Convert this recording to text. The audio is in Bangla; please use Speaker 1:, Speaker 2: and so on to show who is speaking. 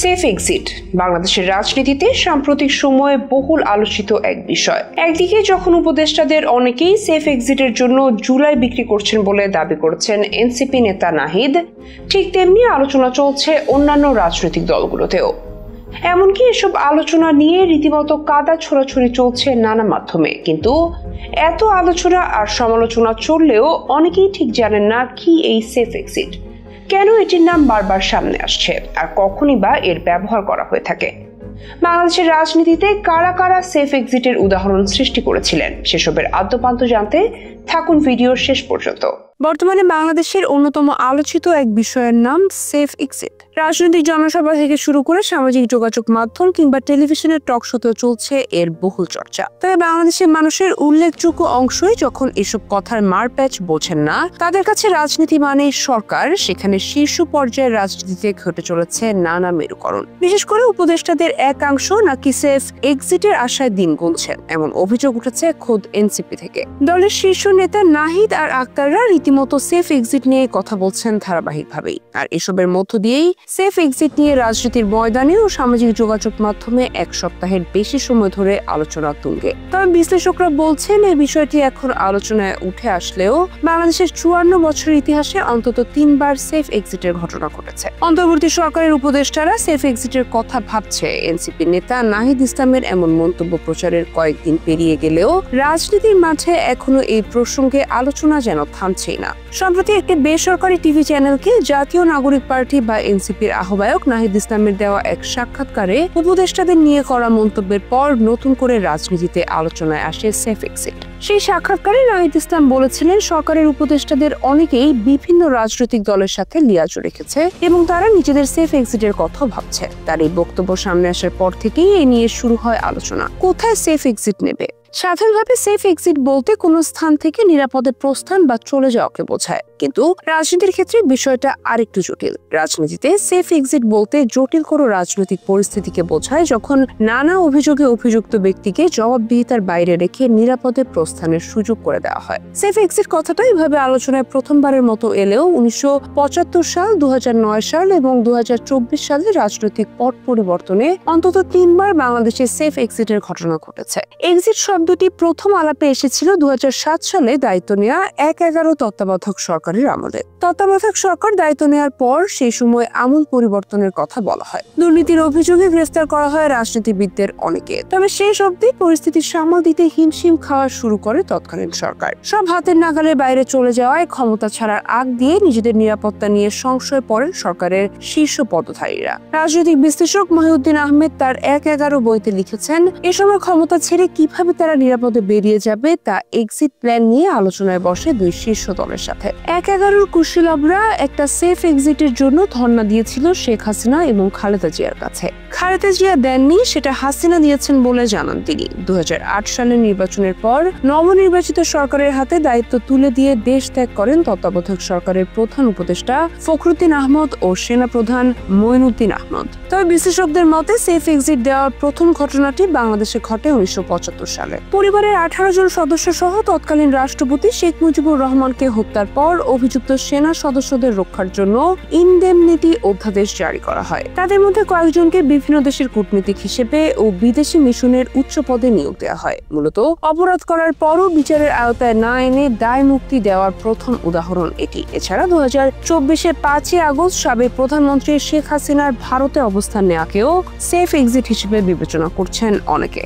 Speaker 1: সেফ এক্সিট বাংলাদেশের রাজনীতিতে সাম্প্রতিক সময়ে বহুল আলোচিত এক বিষয়। একদিকে যখন উপদেষ্টাদের অনেকেই সেফ এক্সিটের জন্য জুলাই বিক্রি করছেন বলে দাবি করেছেন এনসিপি নেতা নাহিদ, ঠিক তেমনি আলোচনা চলছে অন্যান্য রাজনৈতিক দলগুলোতেও। এমনকি এসব আলোচনা নিয়ে রীতিমতো কাদা ছোড়াছুড়ি চলছে নানা মাধ্যমে। কিন্তু এত আলোচনা আর সমালোচনা চললেও অনেকেই ঠিক জানেন না কি এই সেফ এক্সিট, কেন এটির নাম বারবার সামনে আসছে, আর কখনই বা এর ব্যবহার করা হয়ে থাকে। বাংলাদেশের রাজনীতিতে কারা কারা সেফ এক্সিটের উদাহরণ সৃষ্টি করেছিলেন সেসবের আদ্যপান্ত জানতে থাকুন ভিডিওর শেষ পর্যন্ত।
Speaker 2: বর্তমানে বাংলাদেশের অন্যতম আলোচিত এক বিষয়ের নাম সেফ এক্সিট। রাজনৈতিক জনসভা থেকে শুরু করে সামাজিক যোগাযোগ মাধ্যম কিংবা টেলিভিশনের টক শোতেও চলছে এর বহুল চর্চা। তবে বাংলাদেশের মানুষের উল্লেখযোগ্য অংশই যখন এসব কথার মারপ্যাচ বোঝেন না, তাদের কাছে রাজনীতি মানে সরকার, সেখানে শীর্ষ পর্যায়ের রাজনীতিতে ঘটে চলেছে নানা মেরুকরণ। বিশেষ করে উপদেষ্টাদের একাংশ নাকি সেফ এক্সিটের আশায় দিন গুনছেন, এমন অভিযোগ উঠেছে খোদ এনসিপি থেকে। দলের শীর্ষ নেতা নাহিদ আর আক্তাররা রীতিমতো সেফ এক্সিট নিয়ে কথা বলছেন ধারাবাহিকভাবেই। আর এসবের মধ্য দিয়েই সেফ এক্সিট নিয়ে রাজনীতির ময়দানে ও সামাজিক যোগাযোগ মাধ্যমে এক সপ্তাহের বেশি সময় ধরে আলোচনা তুঙ্গে। তবে বিশ্লেষকরা বলছেন এই বিষয়টি এখন আলোচনায় উঠে আসলেও বাংলাদেশের 54 বছরের ইতিহাসে অন্তত 3 বার সেফ এক্সিটের ঘটনা ঘটেছে। অন্তর্বর্তী সরকারের উপদেষ্টারা সেফ এক্সিটের কথা ভাবছে, এনসিপি নেতা নাহিদ ইসলামের এমন মন্তব্য প্রচারের কয়েকদিন পেরিয়ে গেলেও রাজনীতির মাঠে এখনো এই প্রসঙ্গে আলোচনা যেন থামছেই না। সম্প্রতি একটি বেসরকারি টিভি চ্যানেলকে জাতীয় নাগরিক পার্টি বা এনসিপির আহ্বায়ক নাহিদ ইসলামের দেওয়া এক সাক্ষাৎকারে উপদেষ্টাদের নিয়ে করা মন্তব্যের পর নতুন করে রাজনীতিতে আলোচনায় আসে সেফ এক্সিট। সেই সাক্ষাৎকারে নাহিদ ইসলাম বলেছিলেন, সরকারের উপদেষ্টাদের অনেকেই বিভিন্ন রাজনৈতিক দলের সাথে লিয়াজ রেখেছে এবং তারা নিজেদের সেফ এক্সিটের কথা ভাবছে। তার এই বক্তব্য সামনে আসার পর থেকেই এ নিয়ে শুরু হয় আলোচনা, কোথায় সেফ এক্সিট নেবে। সাধারণভাবে সেফ এক্সিট বলতে কোনো স্থান থেকে নিরাপদে প্রস্থান বা চলে যাওয়াকে বোঝায়, কিন্তু রাজনীতির ক্ষেত্রে বিষয়টা আরেকটু জটিল। রাজনীতিতে সেফ এক্সিট বলতে জটিল কোনো রাজনৈতিক পরিস্থিতিকে বোঝায় যখন নানা অভিযোগে অভিযুক্ত ব্যক্তিকে জবাবদিহিতার বাইরে রেখে নিরাপদে প্রস্থানের সুযোগ করে দেওয়া হয়। সেফ এক্সিট কথাটা এভাবে আলোচনায় প্রথমবারের মতো এলেও 1975 সাল, 2009 সাল এবং 2024 সালে রাজনৈতিক পট পরিবর্তনে অন্তত 3 বার বাংলাদেশে সেফ এক্সিটের ঘটনা ঘটেছে। এক্সিট শব্দটি প্রথম আলাপে এসেছিল 2007 সালে দায়িত্ব নেওয়া 1/11 তত্ত্বাবধায়ক সরকারের আমলে। তত্ত্বাবধায়ক সরকার দায়িত্ব নেওয়ার পর সেই সময় আমূল পরিবর্তনের কথা বলা হয়। দুর্নীতির অভিযোগে গ্রেফতার করা হয় রাজনীতিবিদদের অনেকে। তবে শেষ অবধি পরিস্থিতি সামাল দিতে হিমশিম খাওয়া শুরু করে তৎকালীন সরকার। সব হাতের নাগালের বাইরে চলে যাওয়ায় ক্ষমতা ছাড়ার আগ দিয়ে নিজেদের নিরাপত্তা নিয়ে সংশয় পড়েন সরকারের শীর্ষ পদধারীরা। রাজনৈতিক বিশ্লেষক মহিউদ্দিন আহমেদ তার 1/11 বইতে লিখেছেন, এ সময় ক্ষমতা ছেড়ে কিভাবে তারা নিরাপদে বেরিয়ে যাবে তা এক্সিট প্ল্যান নিয়ে আলোচনায় বসে দুই শীর্ষ দলের সাথে। 1/11 কুশীলবরা একটা সেফ এক্সিটের জন্য ধর্ণা দিয়েছিল শেখ হাসিনা এবং খালেদা জিয়ার কাছে। খালেদা জিয়া দেননি, সেটা হাসিনা দিয়েছেন বলে জানান তিনি। 2008 সালের নির্বাচনের পর নবনির্বাচিত সরকারের হাতে দায়িত্ব তুলে দিয়ে দেশ ত্যাগ করেন তত্ত্বাবধায়ক সরকারের প্রধান উপদেষ্টা ফখরুদ্দিন আহমদ ও সেনাপ্রধান মঈনুদ্দিন আহমদ। তবে বিশ্লেষকদের মতে সেফ এক্সিট দেওয়ার প্রথম ঘটনাটি বাংলাদেশে ঘটে 1975 সালে। পরিবারের 18 জন সদস্য সহ তৎকালীন রাষ্ট্রপতি শেখ মুজিবুর রহমানকে হত্যার পর অভিযুক্ত সেনা সদস্যদের রক্ষার জন্য ইনডেমনিটি অধ্যাদেশ জারি করা হয়। তাদের মধ্যে কয়েকজনকে বিভিন্ন দেশের কূটনীতিক হিসেবে ও বিদেশি মিশনের উচ্চ পদে নিয়োগ দেওয়া হয়। মূলত অপরাধ করার পরও বিচারের আওতায় না এনে দায় মুক্তি দেওয়ার প্রথম উদাহরণ এটি। এছাড়া 2024-এর 5 আগস্ট সাবেক প্রধানমন্ত্রী শেখ হাসিনার ভারতে অবস্থান নেওয়াকেও সেফ এক্সিট হিসেবে বিবেচনা করছেন অনেকে।